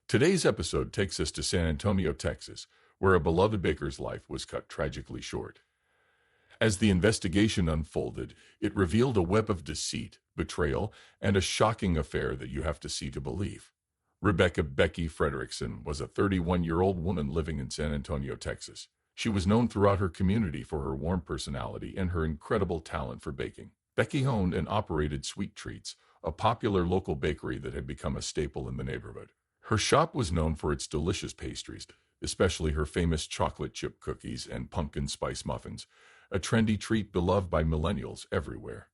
Today's episode takes us to San Antonio, Texas, where a beloved baker's life was cut tragically short. As the investigation unfolded, it revealed a web of deceit, betrayal, and a shocking affair that you have to see to believe. Becky Frederickson was a 31-year-old woman living in San Antonio, Texas. She was known throughout her community for her warm personality and her incredible talent for baking. Becky owned and operated Sweet Treats, a popular local bakery that had become a staple in the neighborhood. Her shop was known for its delicious pastries, especially her famous chocolate chip cookies and pumpkin spice muffins, a trendy treat beloved by millennials everywhere.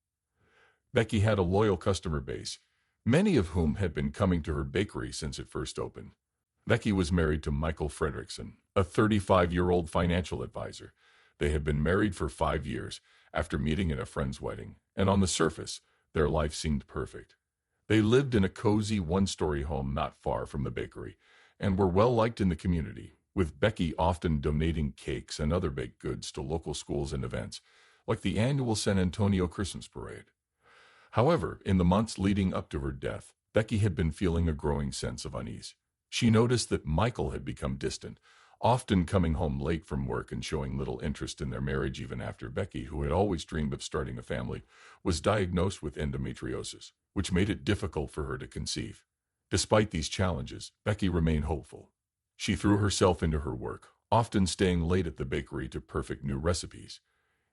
Becky had a loyal customer base, many of whom had been coming to her bakery since it first opened. Becky was married to Michael Frederickson, a 35-year-old financial advisor. They had been married for 5 years after meeting at a friend's wedding, and on the surface, their life seemed perfect. They lived in a cozy one-story home not far from the bakery and were well-liked in the community, with Becky often donating cakes and other baked goods to local schools and events, like the annual San Antonio Christmas Parade. However, in the months leading up to her death, Becky had been feeling a growing sense of unease. She noticed that Michael had become distant, often coming home late from work and showing little interest in their marriage even after Becky, who had always dreamed of starting a family, was diagnosed with endometriosis, which made it difficult for her to conceive. Despite these challenges, Becky remained hopeful. She threw herself into her work, often staying late at the bakery to perfect new recipes.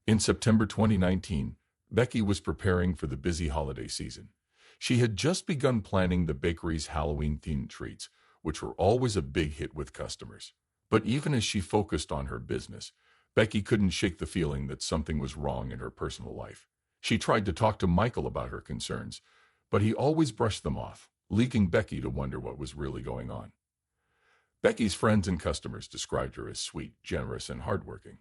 In September 2019, Becky was preparing for the busy holiday season. She had just begun planning the bakery's Halloween-themed treats, which were always a big hit with customers. But even as she focused on her business, Becky couldn't shake the feeling that something was wrong in her personal life. She tried to talk to Michael about her concerns, but he always brushed them off, leaving Becky to wonder what was really going on. Becky's friends and customers described her as sweet, generous, and hardworking.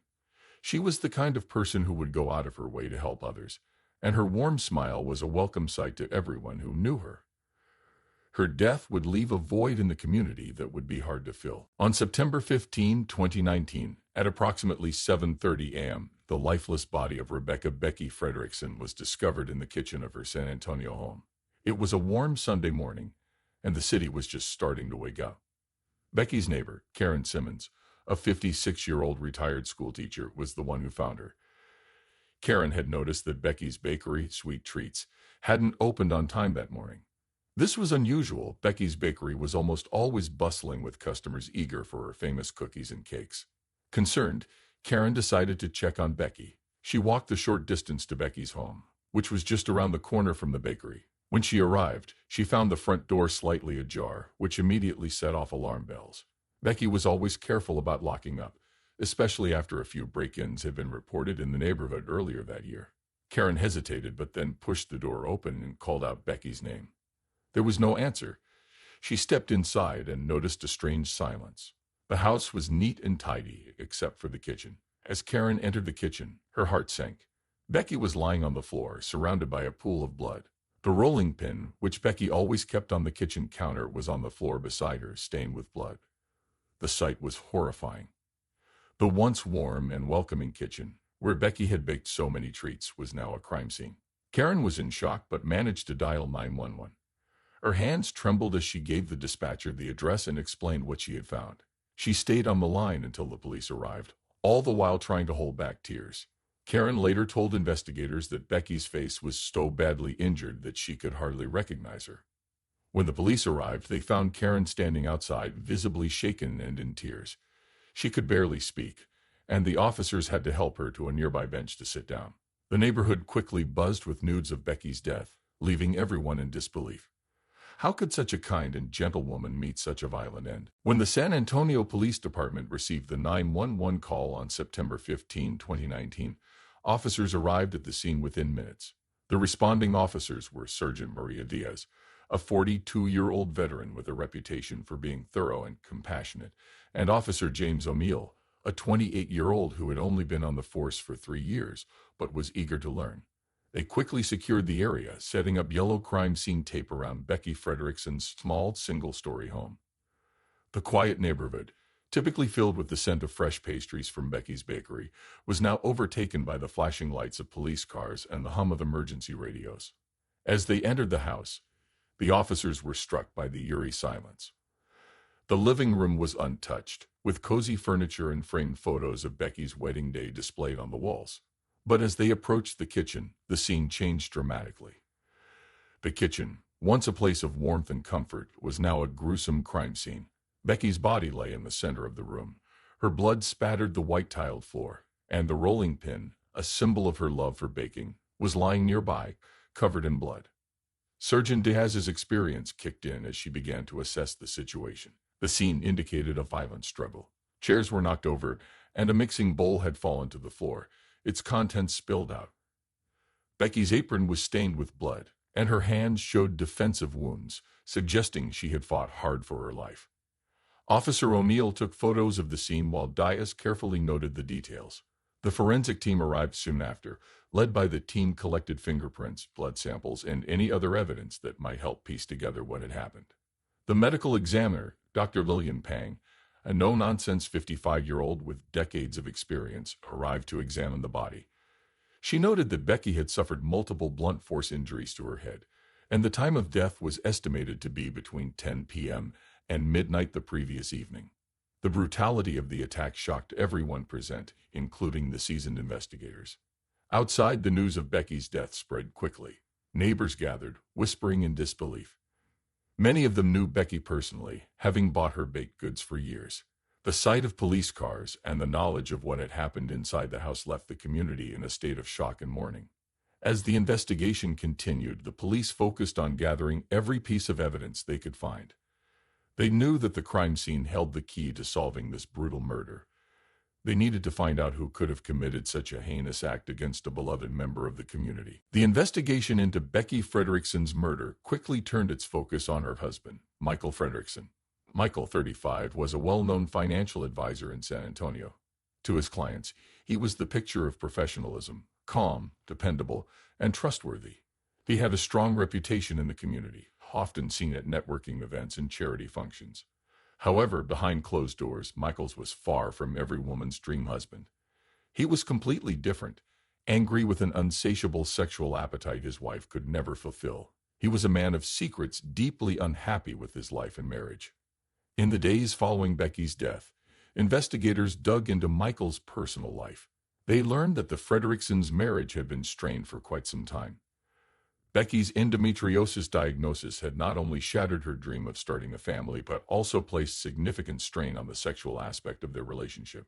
She was the kind of person who would go out of her way to help others, and her warm smile was a welcome sight to everyone who knew her. Her death would leave a void in the community that would be hard to fill. On September 15, 2019, at approximately 7:30 a.m., the lifeless body of Becky Frederickson was discovered in the kitchen of her San Antonio home. It was a warm Sunday morning, and the city was just starting to wake up. Becky's neighbor, Karen Simmons, a 56-year-old retired schoolteacher, was the one who found her. Karen had noticed that Becky's bakery, Sweet Treats, hadn't opened on time that morning. This was unusual. Becky's bakery was almost always bustling with customers eager for her famous cookies and cakes. Concerned, Karen decided to check on Becky. She walked the short distance to Becky's home, which was just around the corner from the bakery. When she arrived, she found the front door slightly ajar, which immediately set off alarm bells. Becky was always careful about locking up, especially after a few break-ins had been reported in the neighborhood earlier that year. Karen hesitated but then pushed the door open and called out Becky's name. There was no answer. She stepped inside and noticed a strange silence. The house was neat and tidy, except for the kitchen. As Karen entered the kitchen, her heart sank. Becky was lying on the floor, surrounded by a pool of blood. The rolling pin, which Becky always kept on the kitchen counter, was on the floor beside her, stained with blood. The sight was horrifying. The once warm and welcoming kitchen, where Becky had baked so many treats, was now a crime scene. Karen was in shock but managed to dial 911. Her hands trembled as she gave the dispatcher the address and explained what she had found. She stayed on the line until the police arrived, all the while trying to hold back tears. Karen later told investigators that Becky's face was so badly injured that she could hardly recognize her. When the police arrived, they found Karen standing outside, visibly shaken and in tears. She could barely speak, and the officers had to help her to a nearby bench to sit down. The neighborhood quickly buzzed with news of Becky's death, leaving everyone in disbelief. How could such a kind and gentle woman meet such a violent end? When the San Antonio Police Department received the 911 call on September 15, 2019, officers arrived at the scene within minutes. The responding officers were Sergeant Maria Diaz, a 42-year-old veteran with a reputation for being thorough and compassionate, and Officer James O'Meal, a 28-year-old who had only been on the force for 3 years, but was eager to learn. They quickly secured the area, setting up yellow crime scene tape around Becky Frederickson's small single-story home. The quiet neighborhood, typically filled with the scent of fresh pastries from Becky's bakery, was now overtaken by the flashing lights of police cars and the hum of emergency radios. As they entered the house, the officers were struck by the eerie silence. The living room was untouched, with cozy furniture and framed photos of Becky's wedding day displayed on the walls. But as they approached the kitchen, the scene changed dramatically. The kitchen, once a place of warmth and comfort, was now a gruesome crime scene. Becky's body lay in the center of the room. Her blood spattered the white-tiled floor, and the rolling pin, a symbol of her love for baking, was lying nearby, covered in blood. Surgeon Diaz's experience kicked in as she began to assess the situation. The scene indicated a violent struggle. Chairs were knocked over, and a mixing bowl had fallen to the floor, its contents spilled out. Becky's apron was stained with blood, and her hands showed defensive wounds, suggesting she had fought hard for her life. Officer O'Neill took photos of the scene while Diaz carefully noted the details. The forensic team arrived soon after, led by the team collected fingerprints, blood samples, and any other evidence that might help piece together what had happened. The medical examiner, Dr. Lillian Pang, a no-nonsense 55-year-old with decades of experience, arrived to examine the body. She noted that Becky had suffered multiple blunt force injuries to her head, and the time of death was estimated to be between 10 p.m. and midnight the previous evening. The brutality of the attack shocked everyone present, including the seasoned investigators. Outside, the news of Becky's death spread quickly. Neighbors gathered, whispering in disbelief. Many of them knew Becky personally, having bought her baked goods for years. The sight of police cars and the knowledge of what had happened inside the house left the community in a state of shock and mourning. As the investigation continued, the police focused on gathering every piece of evidence they could find. They knew that the crime scene held the key to solving this brutal murder. They needed to find out who could have committed such a heinous act against a beloved member of the community. The investigation into Becky Frederickson's murder quickly turned its focus on her husband, Michael Frederickson. Michael, 35, was a well-known financial advisor in San Antonio. To his clients, he was the picture of professionalism, calm, dependable, and trustworthy. He had a strong reputation in the community, often seen at networking events and charity functions. However, behind closed doors, Michael was far from every woman's dream husband. He was completely different, angry with an insatiable sexual appetite his wife could never fulfill. He was a man of secrets, deeply unhappy with his life and marriage. In the days following Becky's death, investigators dug into Michael's personal life. They learned that the Fredericksons' marriage had been strained for quite some time. Becky's endometriosis diagnosis had not only shattered her dream of starting a family, but also placed significant strain on the sexual aspect of their relationship.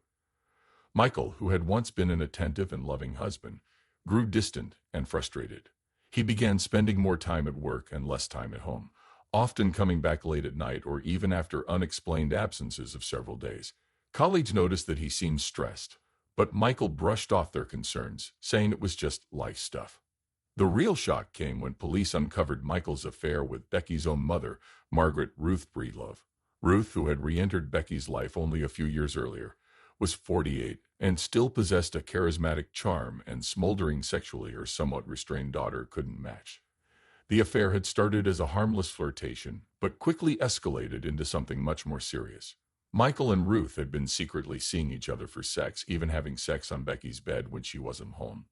Michael, who had once been an attentive and loving husband, grew distant and frustrated. He began spending more time at work and less time at home, often coming back late at night or even after unexplained absences of several days. Colleagues noticed that he seemed stressed, but Michael brushed off their concerns, saying it was just life stuff. The real shock came when police uncovered Michael's affair with Becky's own mother, Margaret Ruth Breedlove. Ruth, who had re-entered Becky's life only a few years earlier, was 48 and still possessed a charismatic charm and smoldering sexually her somewhat restrained daughter couldn't match. The affair had started as a harmless flirtation, but quickly escalated into something much more serious. Michael and Ruth had been secretly seeing each other for sex, even having sex on Becky's bed when she wasn't home.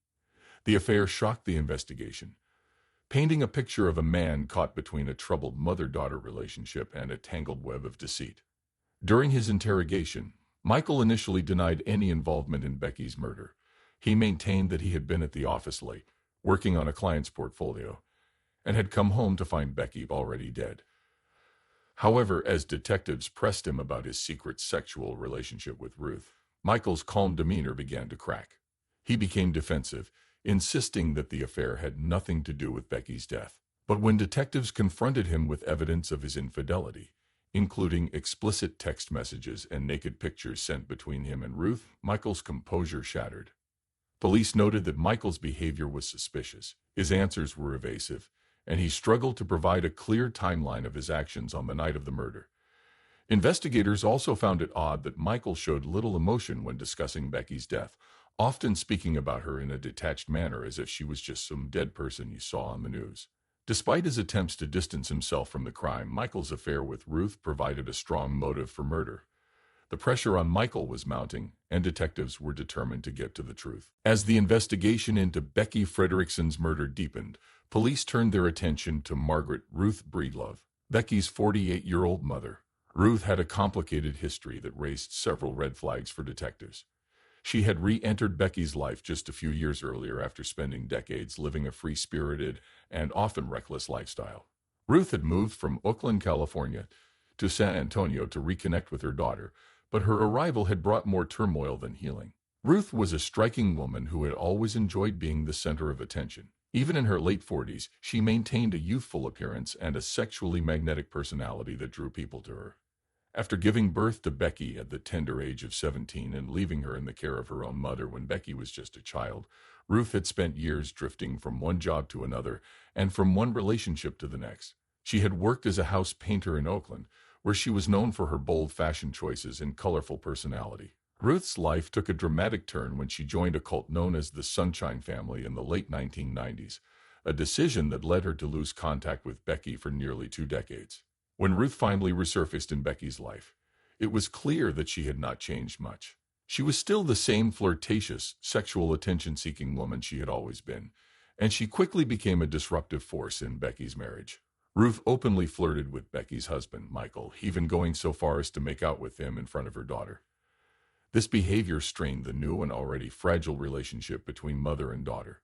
The affair shocked the investigation, painting a picture of a man caught between a troubled mother-daughter relationship and a tangled web of deceit. During his interrogation, Michael initially denied any involvement in Becky's murder. He maintained that he had been at the office late, working on a client's portfolio, and had come home to find Becky already dead. However, as detectives pressed him about his secret sexual relationship with Ruth, Michael's calm demeanor began to crack. He became defensive, insisting that the affair had nothing to do with Becky's death. But when detectives confronted him with evidence of his infidelity, including explicit text messages and naked pictures sent between him and Ruth, Michael's composure shattered. Police noted that Michael's behavior was suspicious, his answers were evasive, and he struggled to provide a clear timeline of his actions on the night of the murder. Investigators also found it odd that Michael showed little emotion when discussing Becky's death, often speaking about her in a detached manner as if she was just some dead person you saw on the news. Despite his attempts to distance himself from the crime, Michael's affair with Ruth provided a strong motive for murder. The pressure on Michael was mounting, and detectives were determined to get to the truth. As the investigation into Becky Frederickson's murder deepened, police turned their attention to Margaret Ruth Breedlove, Becky's 48-year-old mother. Ruth had a complicated history that raised several red flags for detectives. She had re-entered Becky's life just a few years earlier after spending decades living a free-spirited and often reckless lifestyle. Ruth had moved from Oakland, California, to San Antonio to reconnect with her daughter, but her arrival had brought more turmoil than healing. Ruth was a striking woman who had always enjoyed being the center of attention. Even in her late 40s, she maintained a youthful appearance and a sexually magnetic personality that drew people to her. After giving birth to Becky at the tender age of 17 and leaving her in the care of her own mother when Becky was just a child, Ruth had spent years drifting from one job to another and from one relationship to the next. She had worked as a house painter in Oakland, where she was known for her bold fashion choices and colorful personality. Ruth's life took a dramatic turn when she joined a cult known as the Sunshine Family in the late 1990s, a decision that led her to lose contact with Becky for nearly 2 decades. When Ruth finally resurfaced in Becky's life, it was clear that she had not changed much. She was still the same flirtatious, sexual attention-seeking woman she had always been, and she quickly became a disruptive force in Becky's marriage. Ruth openly flirted with Becky's husband, Michael, even going so far as to make out with him in front of her daughter. This behavior strained the new and already fragile relationship between mother and daughter.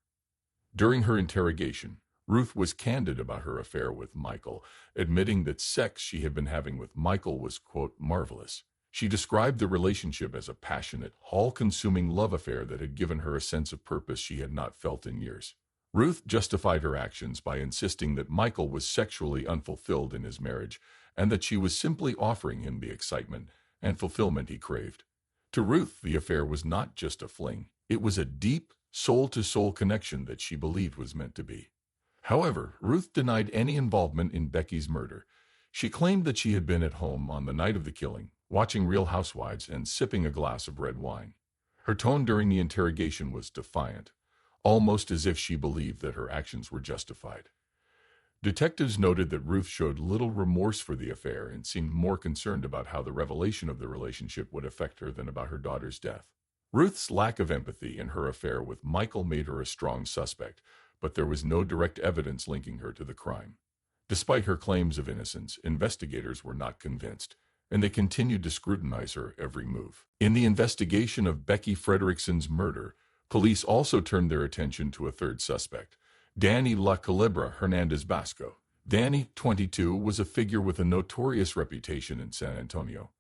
During her interrogation, Ruth was candid about her affair with Michael, admitting that sex she had been having with Michael was, quote, marvelous. She described the relationship as a passionate, all-consuming love affair that had given her a sense of purpose she had not felt in years. Ruth justified her actions by insisting that Michael was sexually unfulfilled in his marriage and that she was simply offering him the excitement and fulfillment he craved. To Ruth, the affair was not just a fling. It was a deep, soul-to-soul connection that she believed was meant to be. However, Ruth denied any involvement in Becky's murder. She claimed that she had been at home on the night of the killing, watching Real Housewives and sipping a glass of red wine. Her tone during the interrogation was defiant, almost as if she believed that her actions were justified. Detectives noted that Ruth showed little remorse for the affair and seemed more concerned about how the revelation of the relationship would affect her than about her daughter's death. Ruth's lack of empathy in her affair with Michael made her a strong suspect, but there was no direct evidence linking her to the crime. Despite her claims of innocence, investigators were not convinced, and they continued to scrutinize her every move. In the investigation of Becky Frederickson's murder, police also turned their attention to a third suspect, Danny La Culebra Hernandez Basco. Danny, 22, was a figure with a notorious reputation in San Antonio.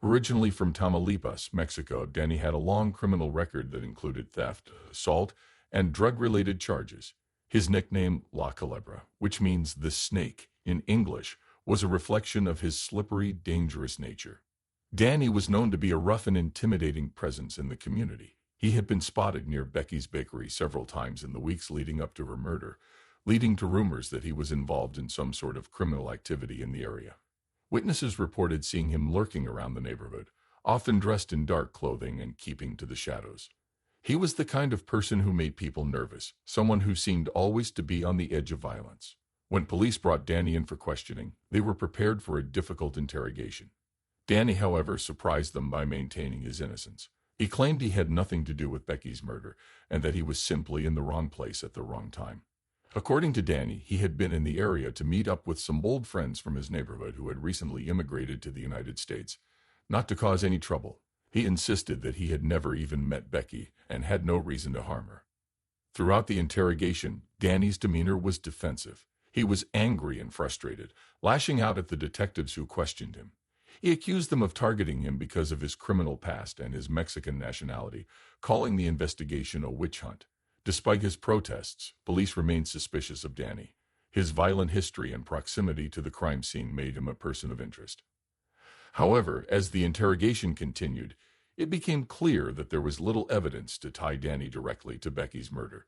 Originally from Tamaulipas, Mexico, Danny had a long criminal record that included theft, assault, and drug-related charges. His nickname, La Culebra, which means the snake in English, was a reflection of his slippery, dangerous nature. Danny was known to be a rough and intimidating presence in the community. He had been spotted near Becky's bakery several times in the weeks leading up to her murder, leading to rumors that he was involved in some sort of criminal activity in the area. Witnesses reported seeing him lurking around the neighborhood, often dressed in dark clothing and keeping to the shadows. He was the kind of person who made people nervous, someone who seemed always to be on the edge of violence. When police brought Danny in for questioning, they were prepared for a difficult interrogation. Danny, however, surprised them by maintaining his innocence. He claimed he had nothing to do with Becky's murder and that he was simply in the wrong place at the wrong time. According to Danny, he had been in the area to meet up with some old friends from his neighborhood who had recently immigrated to the United States, not to cause any trouble. He insisted that he had never even met Becky and had no reason to harm her. Throughout the interrogation, Danny's demeanor was defensive. He was angry and frustrated, lashing out at the detectives who questioned him. He accused them of targeting him because of his criminal past and his Mexican nationality, calling the investigation a witch hunt. Despite his protests, police remained suspicious of Danny. His violent history and proximity to the crime scene made him a person of interest. However, as the interrogation continued, it became clear that there was little evidence to tie Danny directly to Becky's murder.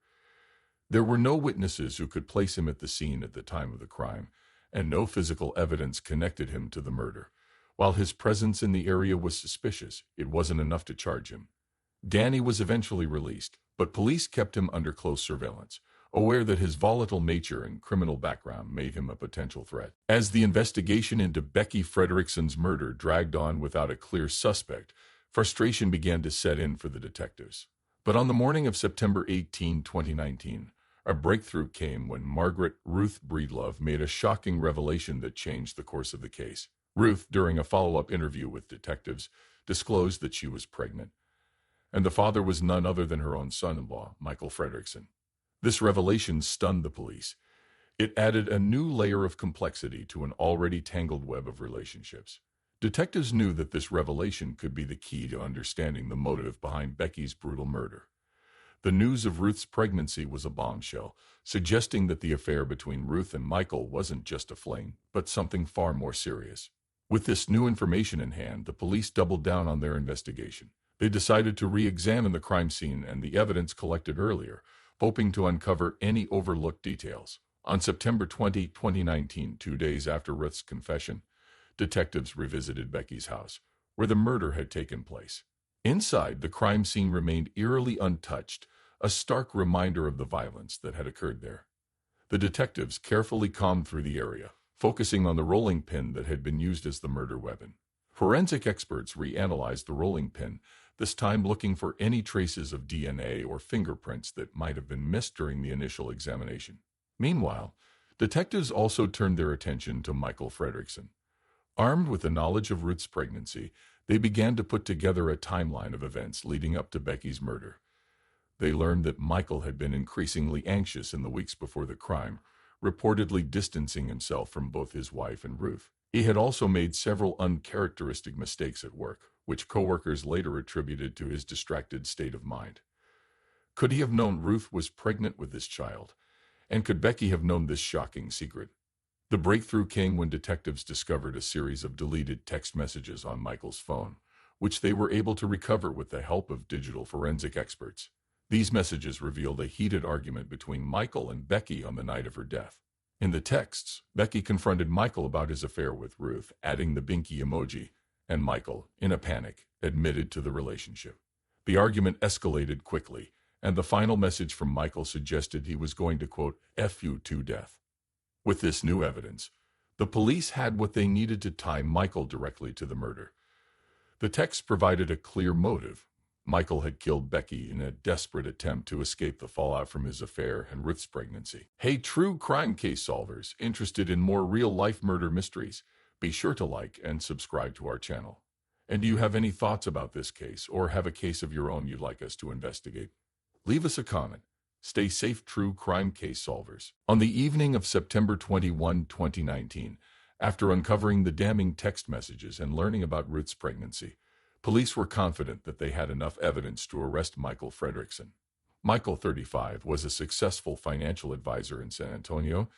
There were no witnesses who could place him at the scene at the time of the crime, and no physical evidence connected him to the murder. While his presence in the area was suspicious, it wasn't enough to charge him. Danny was eventually released, but police kept him under close surveillance, aware that his volatile nature and criminal background made him a potential threat. As the investigation into Becky Frederickson's murder dragged on without a clear suspect, frustration began to set in for the detectives. But on the morning of September 18, 2019, a breakthrough came when Margaret Ruth Breedlove made a shocking revelation that changed the course of the case. Ruth, during a follow-up interview with detectives, disclosed that she was pregnant, and the father was none other than her own son-in-law, Michael Frederickson. This revelation stunned the police. It added a new layer of complexity to an already tangled web of relationships. Detectives knew that this revelation could be the key to understanding the motive behind Becky's brutal murder. The news of Ruth's pregnancy was a bombshell, suggesting that the affair between Ruth and Michael wasn't just a fling, but something far more serious. With this new information in hand, the police doubled down on their investigation. They decided to re-examine the crime scene and the evidence collected earlier, hoping to uncover any overlooked details. On September 20, 2019, 2 days after Ruth's confession, detectives revisited Becky's house, where the murder had taken place. Inside, the crime scene remained eerily untouched, a stark reminder of the violence that had occurred there. The detectives carefully combed through the area, focusing on the rolling pin that had been used as the murder weapon. Forensic experts reanalyzed the rolling pin, this time looking for any traces of DNA or fingerprints that might have been missed during the initial examination. Meanwhile, detectives also turned their attention to Michael Frederickson. Armed with the knowledge of Ruth's pregnancy, they began to put together a timeline of events leading up to Becky's murder. They learned that Michael had been increasingly anxious in the weeks before the crime, reportedly distancing himself from both his wife and Ruth. He had also made several uncharacteristic mistakes at work, which coworkers later attributed to his distracted state of mind. Could he have known Ruth was pregnant with this child? And could Becky have known this shocking secret? The breakthrough came when detectives discovered a series of deleted text messages on Michael's phone, which they were able to recover with the help of digital forensic experts. These messages revealed a heated argument between Michael and Becky on the night of her death. In the texts, Becky confronted Michael about his affair with Ruth, adding the binky emoji, and Michael, in a panic, admitted to the relationship. The argument escalated quickly, and the final message from Michael suggested he was going to, quote, "F you to death." With this new evidence, the police had what they needed to tie Michael directly to the murder. The text provided a clear motive. Michael had killed Becky in a desperate attempt to escape the fallout from his affair and Ruth's pregnancy. Hey, true crime case solvers interested in more real-life murder mysteries, be sure to like and subscribe to our channel. And do you have any thoughts about this case or have a case of your own you'd like us to investigate? Leave us a comment. Stay safe, true crime case solvers. On the evening of September 21, 2019, after uncovering the damning text messages and learning about Ruth's pregnancy, police were confident that they had enough evidence to arrest Michael Frederickson. Michael, 35, was a successful financial advisor in San Antonio,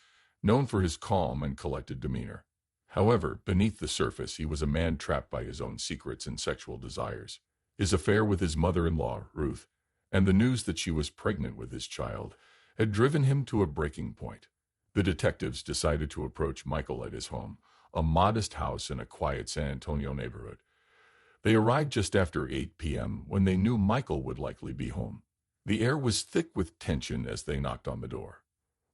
known for his calm and collected demeanor. However, beneath the surface, he was a man trapped by his own secrets and sexual desires. His affair with his mother-in-law, Ruth, and the news that she was pregnant with his child had driven him to a breaking point. The detectives decided to approach Michael at his home, a modest house in a quiet San Antonio neighborhood. They arrived just after 8 p.m. when they knew Michael would likely be home. The air was thick with tension as they knocked on the door.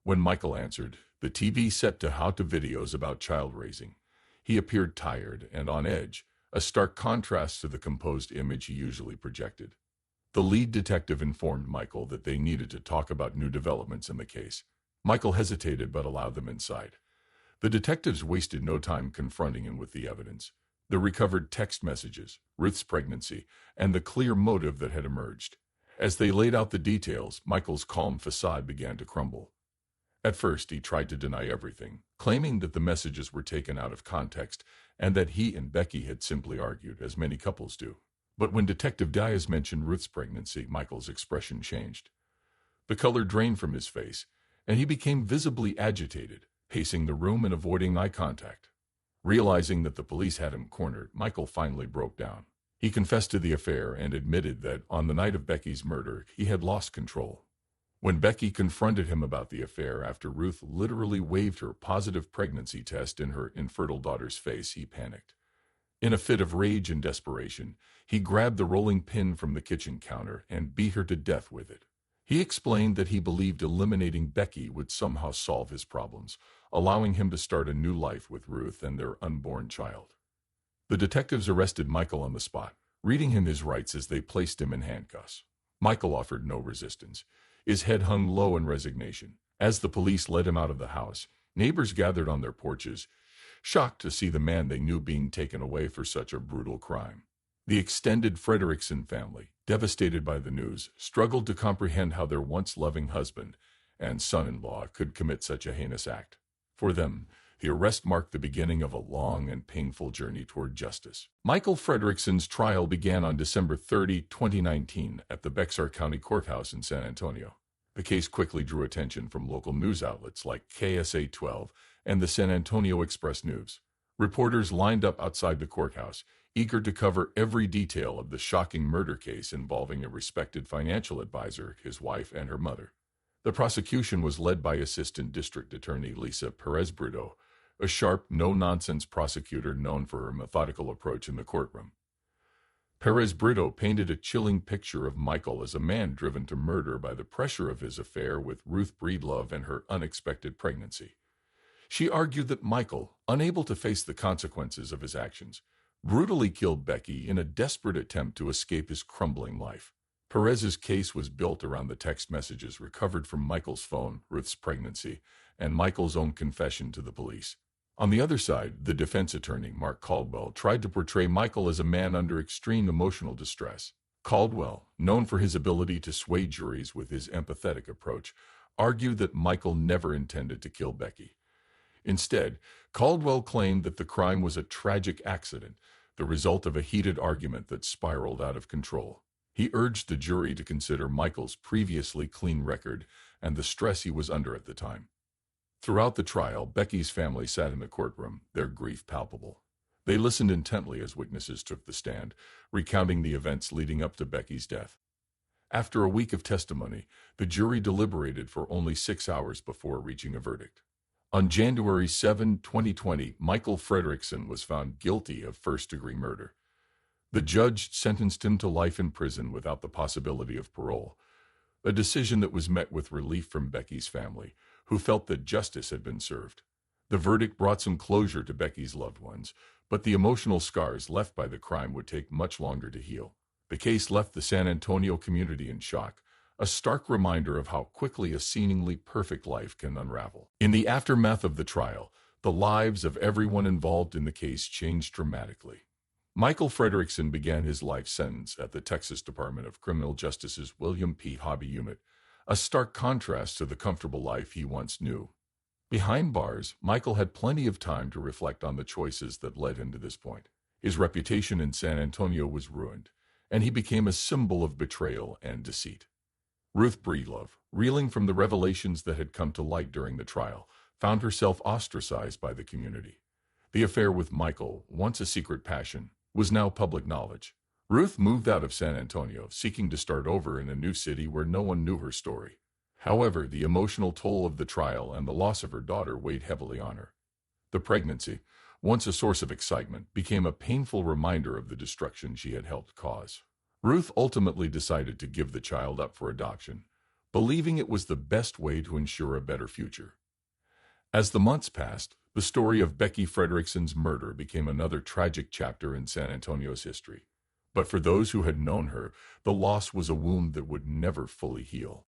When Michael answered, the TV set to how-to videos about child raising. He appeared tired and on edge, a stark contrast to the composed image he usually projected. The lead detective informed Michael that they needed to talk about new developments in the case. Michael hesitated but allowed them inside. The detectives wasted no time confronting him with the evidence. The recovered text messages, Ruth's pregnancy, and the clear motive that had emerged. As they laid out the details, Michael's calm facade began to crumble. At first, he tried to deny everything, claiming that the messages were taken out of context and that he and Becky had simply argued, as many couples do. But when Detective Diaz mentioned Ruth's pregnancy, Michael's expression changed. The color drained from his face, and he became visibly agitated, pacing the room and avoiding eye contact. Realizing that the police had him cornered, Michael finally broke down. He confessed to the affair and admitted that, on the night of Becky's murder, he had lost control. When Becky confronted him about the affair after Ruth literally waved her positive pregnancy test in her infertile daughter's face, he panicked. In a fit of rage and desperation, he grabbed the rolling pin from the kitchen counter and beat her to death with it. He explained that he believed eliminating Becky would somehow solve his problems, allowing him to start a new life with Ruth and their unborn child. The detectives arrested Michael on the spot, reading him his rights as they placed him in handcuffs. Michael offered no resistance. His head hung low in resignation. As the police led him out of the house, neighbors gathered on their porches, shocked to see the man they knew being taken away for such a brutal crime. The extended Frederickson family, devastated by the news, struggled to comprehend how their once loving husband and son-in-law could commit such a heinous act. For them, the arrest marked the beginning of a long and painful journey toward justice. Michael Frederickson's trial began on December 30, 2019, at the Bexar County Courthouse in San Antonio. The case quickly drew attention from local news outlets like KSA 12 and the San Antonio Express News. Reporters lined up outside the courthouse, eager to cover every detail of the shocking murder case involving a respected financial advisor, his wife, and her mother. The prosecution was led by Assistant District Attorney Lisa Perez-Brito, a sharp, no-nonsense prosecutor known for her methodical approach in the courtroom. Perez-Brito painted a chilling picture of Michael as a man driven to murder by the pressure of his affair with Ruth Breedlove and her unexpected pregnancy. She argued that Michael, unable to face the consequences of his actions, brutally killed Becky in a desperate attempt to escape his crumbling life. Perez's case was built around the text messages recovered from Michael's phone, Ruth's pregnancy, and Michael's own confession to the police. On the other side, the defense attorney, Mark Caldwell, tried to portray Michael as a man under extreme emotional distress. Caldwell, known for his ability to sway juries with his empathetic approach, argued that Michael never intended to kill Becky. Instead, Caldwell claimed that the crime was a tragic accident, the result of a heated argument that spiraled out of control. He urged the jury to consider Michael's previously clean record and the stress he was under at the time. Throughout the trial, Becky's family sat in the courtroom, their grief palpable. They listened intently as witnesses took the stand, recounting the events leading up to Becky's death. After a week of testimony, the jury deliberated for only 6 hours before reaching a verdict. On January 7, 2020, Michael Frederickson was found guilty of first-degree murder. The judge sentenced him to life in prison without the possibility of parole, a decision that was met with relief from Becky's family, who felt that justice had been served. The verdict brought some closure to Becky's loved ones, but the emotional scars left by the crime would take much longer to heal. The case left the San Antonio community in shock, a stark reminder of how quickly a seemingly perfect life can unravel. In the aftermath of the trial, the lives of everyone involved in the case changed dramatically. Michael Frederickson began his life sentence at the Texas Department of Criminal Justice's William P. Hobby Unit, a stark contrast to the comfortable life he once knew. Behind bars, Michael had plenty of time to reflect on the choices that led him to this point. His reputation in San Antonio was ruined, and he became a symbol of betrayal and deceit. Ruth Breedlove, reeling from the revelations that had come to light during the trial, found herself ostracized by the community. The affair with Michael, once a secret passion, was now public knowledge. Ruth moved out of San Antonio, seeking to start over in a new city where no one knew her story. However, the emotional toll of the trial and the loss of her daughter weighed heavily on her. The pregnancy, once a source of excitement, became a painful reminder of the destruction she had helped cause. Ruth ultimately decided to give the child up for adoption, believing it was the best way to ensure a better future. As the months passed, the story of Becky Frederickson's murder became another tragic chapter in San Antonio's history. But for those who had known her, the loss was a wound that would never fully heal.